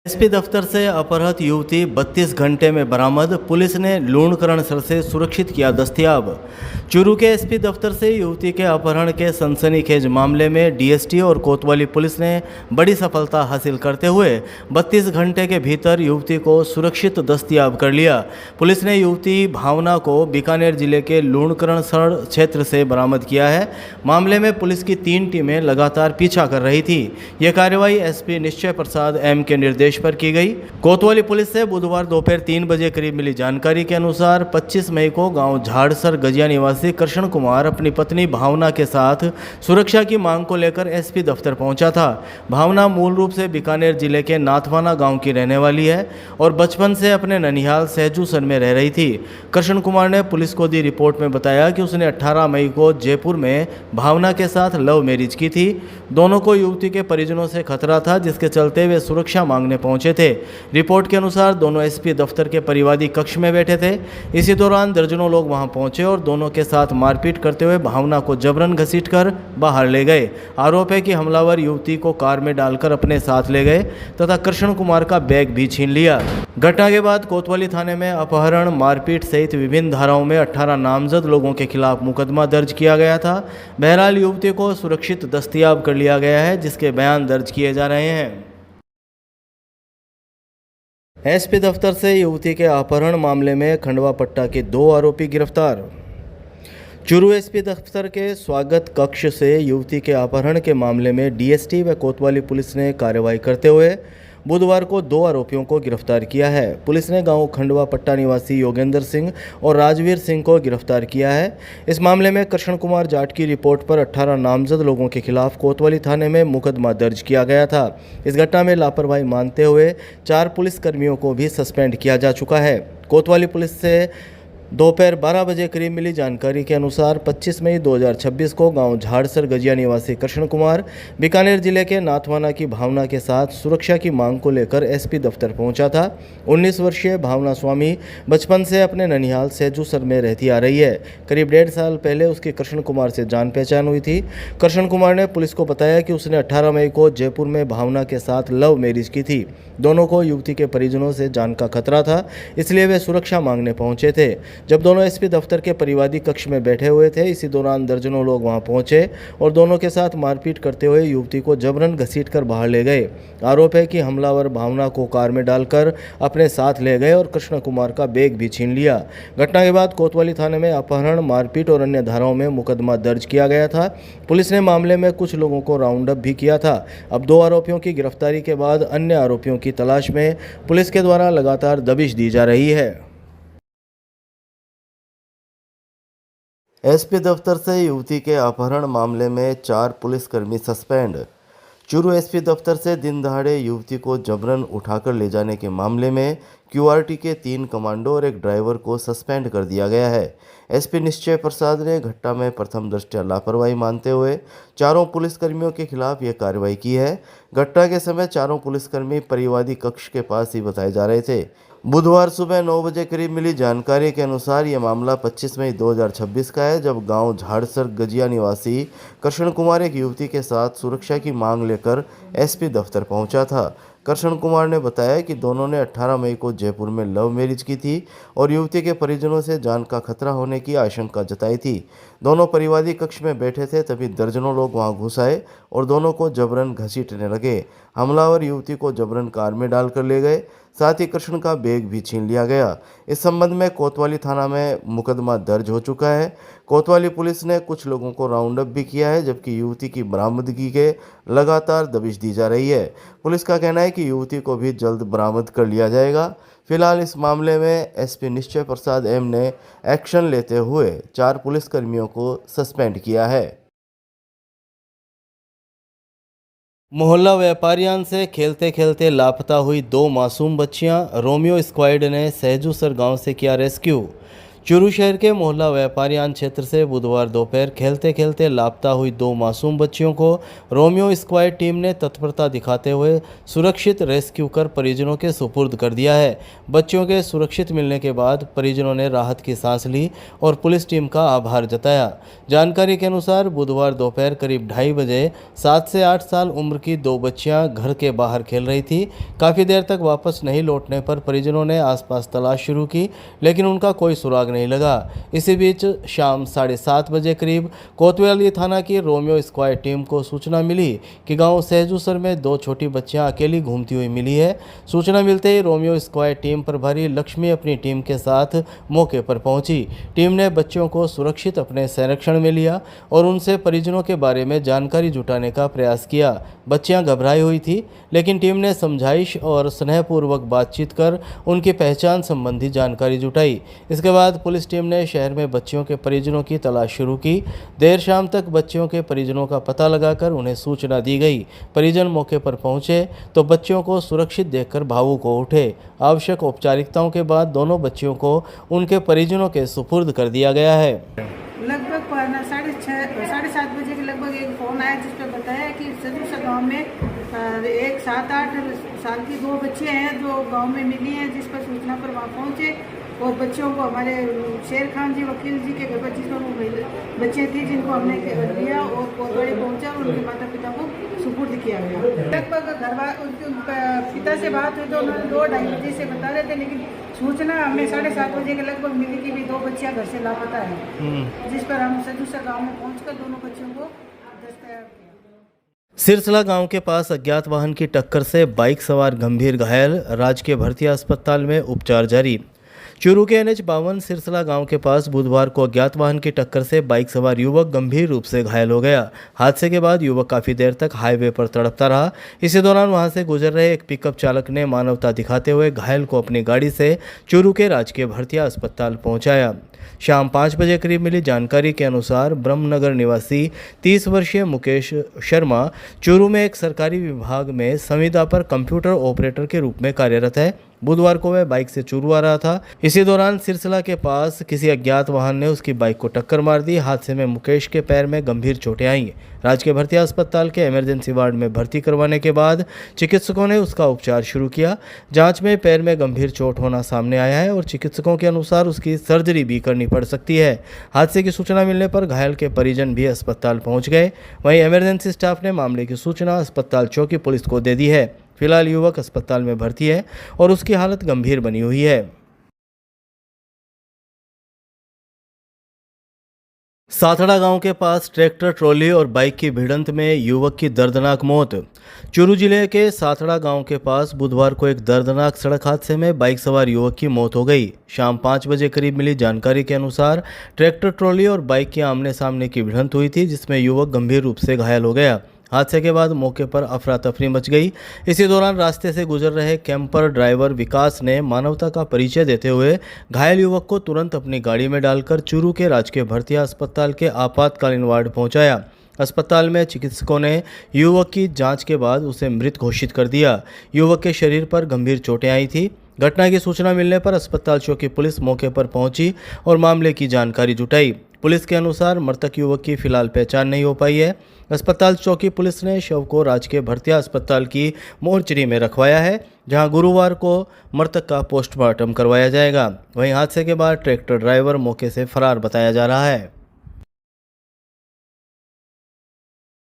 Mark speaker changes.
Speaker 1: SP दफ्तर से अपहृत युवती 32 घंटे में बरामद, पुलिस ने लूणकरण स्थल से सुरक्षित किया दस्तयाब। चूरू के एसपी दफ्तर से युवती के अपहरण के सनसनीखेज मामले में डीएसटी और कोतवाली पुलिस ने बड़ी सफलता हासिल करते हुए 32 घंटे के भीतर युवती को सुरक्षित दस्तयाब कर लिया। पुलिस ने युवती भावना को बीकानेर जिले के लूणकरण स्थल क्षेत्र से बरामद किया है। मामले में पुलिस की 3 टीमें लगातार पीछा कर रही थी। यह कार्रवाई एसपी निश्चय प्रसाद एम के निर्देश पर की गई। कोतवाली पुलिस से बुधवार दोपहर 3 बजे करीब मिली जानकारी के अनुसार 25 मई को गांव झाड़सर गजिया निवासी कृष्ण कुमार अपनी पत्नी भावना के साथ सुरक्षा की मांग को लेकर एसपी दफ्तर पहुंचा था। भावना मूल रूप से बीकानेर जिले के नाथवाना गांव की रहने वाली है और बचपन से अपने ननिहाल सहजूसर में रह रही थी। कृष्ण कुमार ने पुलिस को दी रिपोर्ट में बताया कि उसने 18 मई को जयपुर में भावना के साथ लव मैरिज की थी। दोनों को युवती के परिजनों से खतरा था, जिसके चलते वे सुरक्षा मांगने पहुंचे थे। रिपोर्ट के अनुसार दोनों एसपी दफ्तर के परिवादी कक्ष में बैठे थे। इसी दौरान दर्जनों लोग वहां पहुंचे और दोनों के साथ मारपीट करते हुए भावना को जबरन घसीटकर बाहर ले गए। आरोप है कि हमलावर युवती को कार में डालकर अपने साथ ले गए तथा कृष्ण कुमार का बैग भी छीन लिया। घटना के बाद कोतवाली थाने में अपहरण, मारपीट सहित विभिन्न धाराओं में 18 नामजद लोगों के खिलाफ मुकदमा दर्ज किया गया था। बहरहाल युवती को सुरक्षित दस्तयाब कर लिया गया है, जिसके बयान दर्ज किए जा रहे हैं। एसपी दफ्तर से युवती के अपहरण मामले में खंडवा पट्टा के 2 आरोपी गिरफ्तार। चूरू एसपी दफ्तर के स्वागत कक्ष से युवती के अपहरण के मामले में डीएसटी व कोतवाली पुलिस ने कार्रवाई करते हुए बुधवार को 2 आरोपियों को गिरफ्तार किया है। पुलिस ने गांव खंडवा पट्टा निवासी योगेंद्र सिंह और राजवीर सिंह को गिरफ्तार किया है। इस मामले में कृष्ण कुमार जाट की रिपोर्ट पर 18 नामजद लोगों के खिलाफ कोतवाली थाने में मुकदमा दर्ज किया गया था। इस घटना में लापरवाही मानते हुए 4 पुलिसकर्मियों को भी सस्पेंड किया जा चुका है। कोतवाली पुलिस से दोपहर 12 बजे करीब मिली जानकारी के अनुसार 25 मई 2026 को गांव झाड़सर गजिया निवासी कृष्ण कुमार बीकानेर जिले के नाथवाना की भावना के साथ सुरक्षा की मांग को लेकर एसपी दफ्तर पहुंचा था। 19 वर्षीय भावना स्वामी बचपन से अपने ननिहाल सहजूसर में रहती आ रही है। करीब 1.5 साल पहले उसकी कृष्ण कुमार से जान पहचान हुई थी। कृष्ण कुमार ने पुलिस को बताया कि उसने 18 मई को जयपुर में भावना के साथ लव मैरिज की थी। दोनों को युवती के परिजनों से जान का खतरा था, इसलिए वे सुरक्षा मांगने पहुंचे थे। जब दोनों एसपी दफ्तर के परिवादी कक्ष में बैठे हुए थे, इसी दौरान दर्जनों लोग वहां पहुंचे और दोनों के साथ मारपीट करते हुए युवती को जबरन घसीटकर बाहर ले गए। आरोप है कि हमलावर भावना को कार में डालकर अपने साथ ले गए और कृष्ण कुमार का बैग भी छीन लिया। घटना के बाद कोतवाली थाने में अपहरण, मारपीट और अन्य धाराओं में मुकदमा दर्ज किया गया था। पुलिस ने मामले में कुछ लोगों को राउंड अप भी किया था। अब 2 आरोपियों की गिरफ्तारी के बाद अन्य आरोपियों की तलाश में पुलिस के द्वारा लगातार दबिश दी जा रही है। एसपी दफ्तर से युवती के अपहरण मामले में 4 पुलिसकर्मी सस्पेंड। चूरू एसपी दफ्तर से दिन दहाड़े युवती को जबरन उठाकर ले जाने के मामले में क्यूआरटी के 3 कमांडो और एक ड्राइवर को सस्पेंड कर दिया गया है। एसपी निश्चय प्रसाद ने घटना में प्रथम दृष्टया लापरवाही मानते हुए 4 पुलिसकर्मियों के खिलाफ यह कार्रवाई की है। घटना के समय 4 पुलिसकर्मी परिवादी कक्ष के पास ही बताए जा रहे थे। बुधवार सुबह 9 बजे करीब मिली जानकारी के अनुसार यह मामला 25 मई 2026 का है, जब गांव झाड़सर गजिया निवासी कृष्ण कुमार एक युवती के साथ सुरक्षा की मांग लेकर एसपी दफ्तर पहुंचा था। कृष्ण कुमार ने बताया कि दोनों ने 18 मई को जयपुर में लव मैरिज की थी और युवती के परिजनों से जान का खतरा होने की आशंका जताई थी। दोनों परिवादी कक्ष में बैठे थे, तभी दर्जनों लोग वहां घुस आए और दोनों को जबरन घसीटने लगे। हमलावर युवती को जबरन कार में डालकर ले गए, साथ ही कृष्ण का बैग भी छीन लिया गया। इस संबंध में कोतवाली थाना में मुकदमा दर्ज हो चुका है। कोतवाली पुलिस ने कुछ लोगों को राउंड अप भी किया है, जबकि युवती की बरामदगी के लगातार दबिश दी जा रही है। पुलिस का कहना है कि युवती को भी जल्द बरामद कर लिया जाएगा। फिलहाल इस मामले में एसपी निश्चय प्रसाद एम ने एक्शन लेते हुए 4 पुलिसकर्मियों को सस्पेंड किया है। मोहल्ला व्यापारियान से खेलते खेलते लापता हुई 2 मासूम बच्चियां, रोमियो स्क्वाड ने सहजूसर गांव से किया रेस्क्यू। चूरू शहर के मोहल्ला व्यापारियान क्षेत्र से बुधवार दोपहर खेलते खेलते लापता हुई 2 मासूम बच्चियों को रोमियो स्क्वाड टीम ने तत्परता दिखाते हुए सुरक्षित रेस्क्यू कर परिजनों के सुपुर्द कर दिया है। बच्चियों के सुरक्षित मिलने के बाद परिजनों ने राहत की सांस ली और पुलिस टीम का आभार जताया। जानकारी के अनुसार बुधवार दोपहर करीब 2:30 बजे 7 से 8 साल उम्र की 2 बच्चियां घर के बाहर खेल रही थी। काफ़ी देर तक वापस नहीं लौटने पर परिजनों ने आसपास तलाश शुरू की, लेकिन उनका कोई सुराग नहीं लगा। इसी बीच शाम 7:30 बजे करीब कोतवाली थाना की रोमियो स्क्वाड टीम को सूचना मिली कि गांव सहजूसर में 2 छोटी बच्चियां अकेली घूमती हुई मिली है। सूचना मिलते ही रोमियो स्क्वाड टीम प्रभारी लक्ष्मी अपनी टीम के साथ मौके पर पहुंची। टीम ने बच्चियों को सुरक्षित अपने संरक्षण में लिया और उनसे परिजनों के बारे में जानकारी जुटाने का प्रयास किया। बच्चियां घबराई हुई थी, लेकिन टीम ने समझाइश और स्नेहपूर्वक बातचीत कर उनकी पहचान संबंधी जानकारी जुटाई। इसके बाद पुलिस टीम ने शहर में बच्चियों के परिजनों की तलाश शुरू की। देर शाम तक बच्चियों के परिजनों का पता लगाकर उन्हें सूचना दी गई। परिजन मौके पर पहुंचे तो बच्चियों को सुरक्षित देखकर भावुक हो उठे। आवश्यक औपचारिकताओं के बाद दोनों बच्चियों को उनके परिजनों के सुपुर्द कर दिया गया है।
Speaker 2: लगभग 7:30 बजे के लगभग एक फ़ोन आया जिस पर बताया कि सदूसा गांव में एक 7-8 साल की 2 बच्चियां हैं जो गांव में मिली हैं, जिस पर सूचना पर वहां पहुंचे और बच्चों को हमारे शेर खान जी वकील जी के घर पर जिसमें वो बच्चे थी जिनको हमने लिया और कोतवाली पहुंचा और उनके माता पिता को सुपुर्द किया गया। लगभग पिता से बात हुई तो उन्होंने 2-2:30 बजे से बता रहे थे, लेकिन सूचना हमें 7:30 बजे के लगभग मिली कि भी 2 बच्चियां घर से लापता है, जिस पर हम सदूसा गांव में पहुंचकर दोनों बच्चियों को दस्तयाब किया।
Speaker 1: सिरसला गांव के पास अज्ञात वाहन की टक्कर से बाइक सवार गंभीर घायल, राजकीय भर्ती अस्पताल में उपचार जारी। चूरू के NH-52 सिरसला गांव के पास बुधवार को अज्ञात वाहन की टक्कर से बाइक सवार युवक गंभीर रूप से घायल हो गया। हादसे के बाद युवक काफ़ी देर तक हाईवे पर तड़पता रहा। इसी दौरान वहां से गुजर रहे एक पिकअप चालक ने मानवता दिखाते हुए घायल को अपनी गाड़ी से चूरू के राजकीय भर्तिया अस्पताल पहुंचाया। शाम 5 बजे करीब मिली जानकारी के अनुसार ब्रह्मनगर निवासी 30 वर्षीय मुकेश शर्मा चूरू में एक सरकारी विभाग में संविदा पर कंप्यूटर ऑपरेटर के रूप में कार्यरत है। बुधवार को वह बाइक से चूरू आ रहा था। इसी दौरान सिरसला के पास किसी अज्ञात वाहन ने उसकी बाइक को टक्कर मार दी। हादसे में मुकेश के पैर में गंभीर चोटें आईं। राजकीय भर्तिया अस्पताल के इमरजेंसी वार्ड में भर्ती करवाने के बाद चिकित्सकों ने उसका उपचार शुरू किया। जांच में पैर में गंभीर चोट होना सामने आया है और चिकित्सकों के अनुसार उसकी सर्जरी भी करनी पड़ सकती है। हादसे की सूचना मिलने पर घायल के परिजन भी अस्पताल पहुंच गए। वहीं इमरजेंसी स्टाफ ने मामले की सूचना अस्पताल चौकी पुलिस को दे दी है। फिलहाल युवक अस्पताल में भर्ती है और उसकी हालत गंभीर बनी हुई है। साथड़ा गांव के पास ट्रैक्टर ट्रॉली और बाइक की भिड़ंत में युवक की दर्दनाक मौत। चूरू जिले के साथड़ा गांव के पास बुधवार को एक दर्दनाक सड़क हादसे में बाइक सवार युवक की मौत हो गई। शाम 5 बजे करीब मिली जानकारी के अनुसार ट्रैक्टर ट्रॉली और बाइक की आमने सामने की भिड़ंत हुई थी, जिसमें युवक गंभीर रूप से घायल हो गया। हादसे के बाद मौके पर अफरा तफरी मच गई। इसी दौरान रास्ते से गुजर रहे कैंपर ड्राइवर विकास ने मानवता का परिचय देते हुए घायल युवक को तुरंत अपनी गाड़ी में डालकर चूरू के राजकीय भर्तिया अस्पताल के आपातकालीन वार्ड पहुंचाया। अस्पताल में चिकित्सकों ने युवक की जांच के बाद उसे मृत घोषित कर दिया। युवक के शरीर पर गंभीर चोटें आई थी। घटना की सूचना मिलने पर अस्पताल चौकी पुलिस मौके पर पहुंची और मामले की जानकारी जुटाई। पुलिस के अनुसार मृतक युवक की फिलहाल पहचान नहीं हो पाई है। अस्पताल चौकी पुलिस ने शव को राजकीय भर्तिया अस्पताल की मोर्चरी में रखवाया है, जहां गुरुवार को मृतक का पोस्टमार्टम करवाया जाएगा। वहीं हादसे के बाद ट्रैक्टर ड्राइवर मौके से फरार बताया जा रहा है।